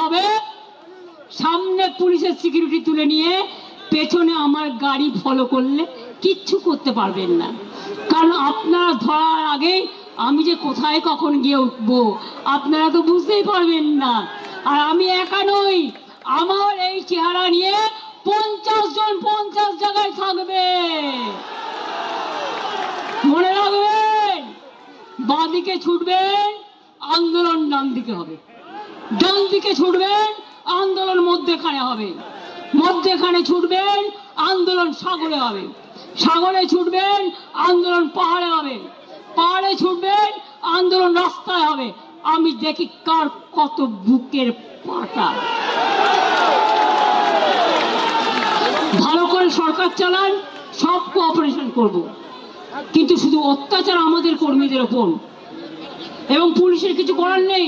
হবে, সামনে পুলিশের সিকিউরিটি তুলে নিয়ে পেছনে আমার গাড়ি ফলো করলে কিচ্ছু করতে পারবেন না। কারণ আপনারা ধরার আগে আমি যে কোথায় কখন গিয়ে উঠবো আপনারা তো বুঝতেই পারবেন না। আর আমি একা নই, আমার এই চেহারা নিয়ে 50 জন 50 জায়গায় থাকবে। মনে রাখবেন, বাঁদিকে ছুটবেন আন্দোলন ডান দিকে হবে, ডান দিকে ছুটবেন আন্দোলন মধ্যেখানে হবে, মধ্যেখানে ছুটবেন আন্দোলন সাগরে হবে, সাগরে ছুটবেন আন্দোলন পাহাড়ে হবে, পাহাড়ে ছুটবেন আন্দোলন রাস্তায় হবে। আমি দেখি কার কত বুকের পাটা। ভালো করে সরকার চালান, সব কোঅপারেশন করব, কিন্তু শুধু অত্যাচার আমাদের কর্মীদের ওপর, এবং পুলিশের কিছু করার নেই।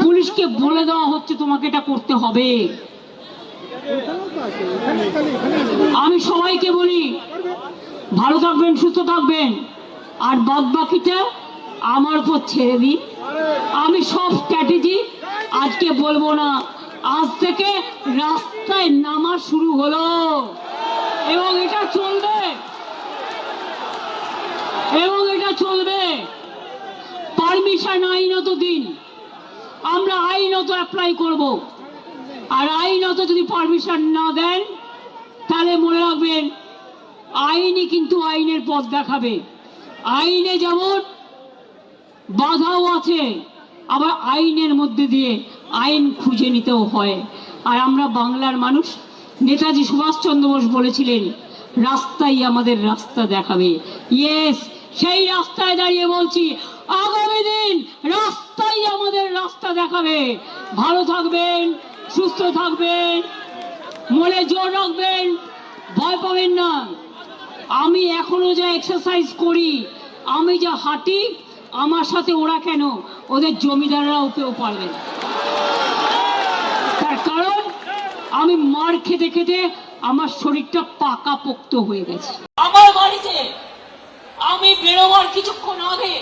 পুলিশকে বলে দেওয়া হচ্ছে তোমাকে এটা করতে হবে। আমি সবাইকে বলি ভালো থাকবেন, সুস্থ থাকবেন, আর বাদ বাকিটা আমার উপর ছেড়ে দিন। আমি সব স্ট্র্যাটেজি আজকে বলবো না, আজ থেকে রাস্তায় নামা শুরু হলো এবং এটা চলবে, এবং এটা চলবে। পারমিশন আইনত দিন, আমরা আইনত অ্যাপ্লাই করব, আর আইনত যদি পারমিশন না দেন তাহলে মনে রাখবেন আইনই কিন্তু আইনের পথ দেখাবে। আইনে যেমন বাধাও আছে, আবার আইনের মধ্যে দিয়ে আইন খুঁজে নিতেও হয়। আর আমরা বাংলার মানুষ, নেতাজি সুভাষচন্দ্র বোস বলেছিলেন রাস্তাই আমাদের রাস্তা দেখাবে। ইয়েস, সেই রাস্তায় দাঁড়িয়ে বলছি আগামী দিন রাস্তাই আমাদের রাস্তা দেখাবে। ভালো থাকবেন, সুস্থ থাকবেন, মনে জোর রাখবেন, ভয় পাবেন না। আমি এখনো যা এক্সারসাইজ করি, আমি যা হাঁটি, আমার সাথে ওরা কেন, ওদের জমিদাররাও কেউ পারবে না। তার কারণ আমি মার খেতে খেতে আমার শরীরটা পাকাপোক্ত হয়ে গেছে। আমার বাড়িতে আমি বেরোবার কিছুক্ষণ আগে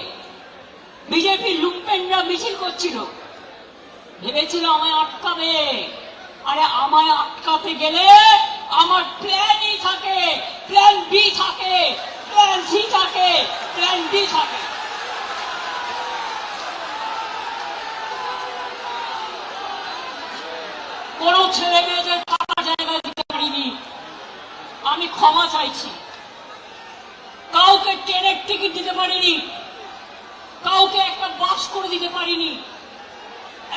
বিজেপির লুম্পেনরা মিছিল করছিল, ভেবেছিল আমায় আটকাবে। আরে আমায় আটকাতে গেলে আমার প্ল্যানই থাকে, প্ল্যান বি থাকে, প্ল্যান সি থাকে, প্ল্যান ডি থাকে। কোন ছেলে মেয়েদের থাকার জায়গা দিতে পারিনি, আমি ক্ষমা চাইছি। কাউকে ট্রেনের টিকিট দিতে পারিনি, কাউকে একটা বাস করে দিতে পারিনি,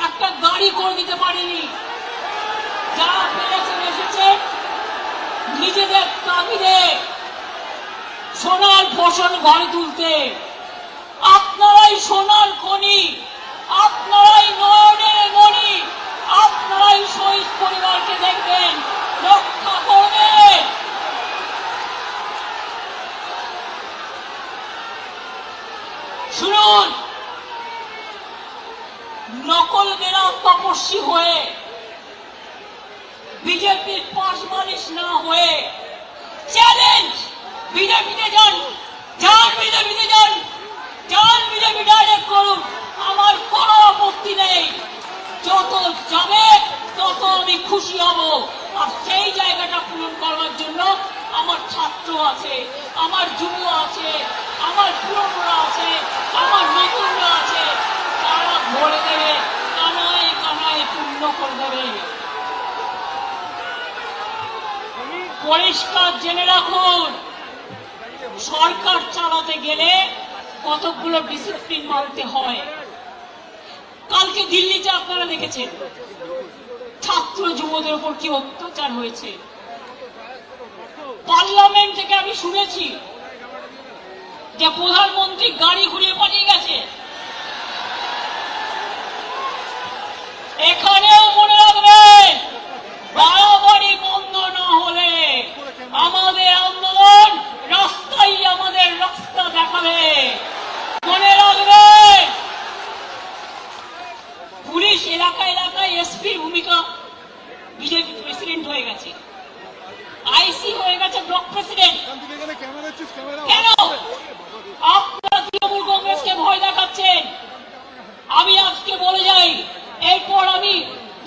একটা গাড়ি করে দিতে পারিনি। যারা পেরেছেন এসেছে নিজেদের তাগিদে সোনার ফসল ঘরে তুলতে। আপনারাই সোনার খনি, আপনারাই নয়নের মণি, আপনারাই শহীদ পরিবারকে দেখবেন, রক্ষা করবেন। শুনুন, নকল বেরা তপস্বী হয়ে, বিজেপির পাশ মালিশ না হয়ে চ্যালেঞ্জ, বিজেপিতে যান, যান বিজেপিতে যান, যান বিজেপি ডাইরেক্ট করুন, আমার কোনো আপত্তি নেই। যত যাবে তত আমি খুশি হব। আর সেই জায়গাটা পূরণ করার জন্য আমার ছাত্র আছে, আমার যুব আছে, আমার পুরনোরা আছে, আমার নতুনরা আছে, তারা ভরে দেবে, কানায় কানায় পূর্ণ করে দেবে। পরিষ্কার জেনে রাখুন, সরকার চালাতে গেলে কতগুলো ডিসিপ্লিন মানতে হয়। কালকে দিল্লিতে আপনারা দেখেছেন ছাত্র যুবদের উপর কি অত্যাচার হয়েছে। পার্লামেন্ট থেকে আমি শুনেছি যে প্রধানমন্ত্রী গাড়ি ঘুরিয়ে পালিয়ে গেছে। এখানেও মনে রাখবেন, বাড়াবাড়ি বন্ধ না হলে আমাদের আন্দোলন রাস্তাই আমাদের রাস্তা দেখাবে। মনে রাখবেন, পুলিশ এলাকা এলাকায় এসপির ভূমিকা, বিজেপি প্রেসিডেন্ট হয়ে গেছে, আইসি হয়ে গেছে ব্লক প্রেসিডেন্ট। কেন আপনারা তৃণমূল কংগ্রেসকে ভয় দেখাচ্ছেন? আমি আজকে বলে যাই, এরপর আমি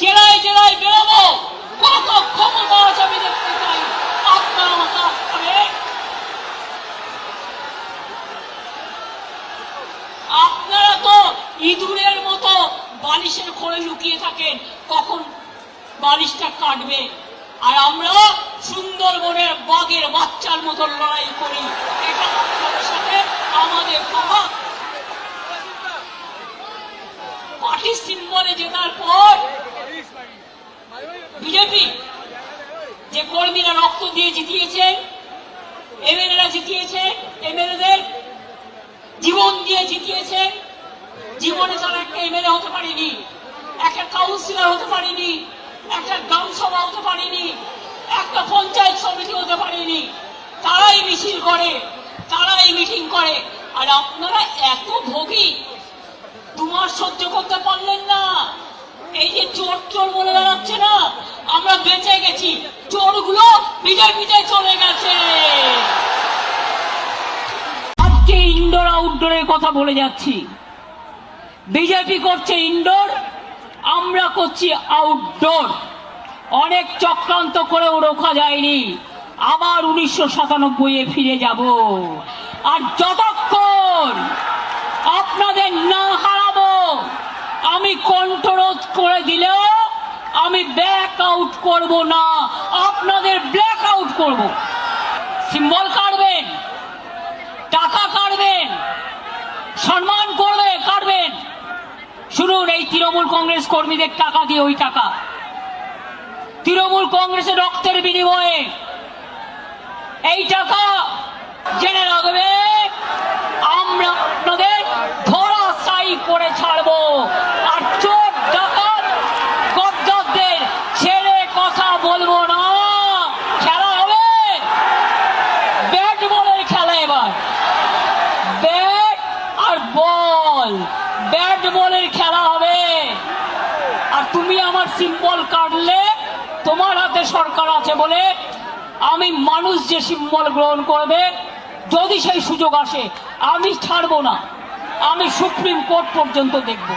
জেলা থাকেন কখন বালিশটা কাটবে। আর আমরা সুন্দরবনের বাঘের বাচ্চার মতো লড়াই করি, এটা আপনাদের সাথে আমাদের কথা। পার্টি সিম্বলে জেতার পর বিজেপি যে কর্মীরা রক্ত দিয়ে জিতিয়েছেন, এমএলএরা জিতিয়েছেন, এমএলএদের জীবন দিয়ে জিতিয়েছেন, জীবনে তারা একটা এমএলএ হতে পারেনি, একটা কাউন্সিলর হতে পারেনি, একটা গ্রাম সভা হতে পারেনি, একটা পঞ্চায়েত সমিতি হতে পারেনি, তারাই মিছিল করে, তারাই মিটিং করে। আর আপনারা এত ভোগী, 2 মাস সহ্য করতে পারলেন না। এই যে চোর চোর বলে বেড়াচ্ছে না, আমরা বেঁচে গেছি, চোরগুলো বিজেপিতে চলে গেছে। আজকে ইনডোর আউটডোরের কথা বলে যাচ্ছি। বিজেপি করছে ইনডোর, আমরা করছি আউটডোর। অনেক চক্রান্ত করেও রোখা যায়নি, আবার 1997-এ ফিরে যাব। আর যতক্ষণ আপনাদের না হারাবো, আমি কণ্ঠরোধ করে দিলেও আমি ব্যাক আউট করব না, আপনাদের ব্ল্যাক আউট করব। সিম্বল কাটবেন, টাকা কাটবেন, সম্মান করবে কাটবেন। শুনুন, এই তৃণমূল কংগ্রেস কর্মীদের টাকা দিয়ে, ওই টাকা তৃণমূল কংগ্রেসের রক্তের বিনিময়ে এই টাকা জেনে রাখবে, আমরা আপনাদের ধরাশায়ী করে ছাড়বো। আর চোর ডাকাত গদ্দারদের ছেড়ে কথা বলবো না। খেলা হবে ব্যাট বলের খেলা, এবার ব্যাট আর বল, ব্যাট বলের খেলা হবে। আর তুমি আমার সিম্বল কাটলে, তোমার হাতে সরকার আছে বলে আমি মানুষ যে সিম্বল গ্রহণ করবে, যদি সেই সুযোগ আসে আমি ছাড়বো না, আমি সুপ্রিম কোর্ট পর্যন্ত দেখব।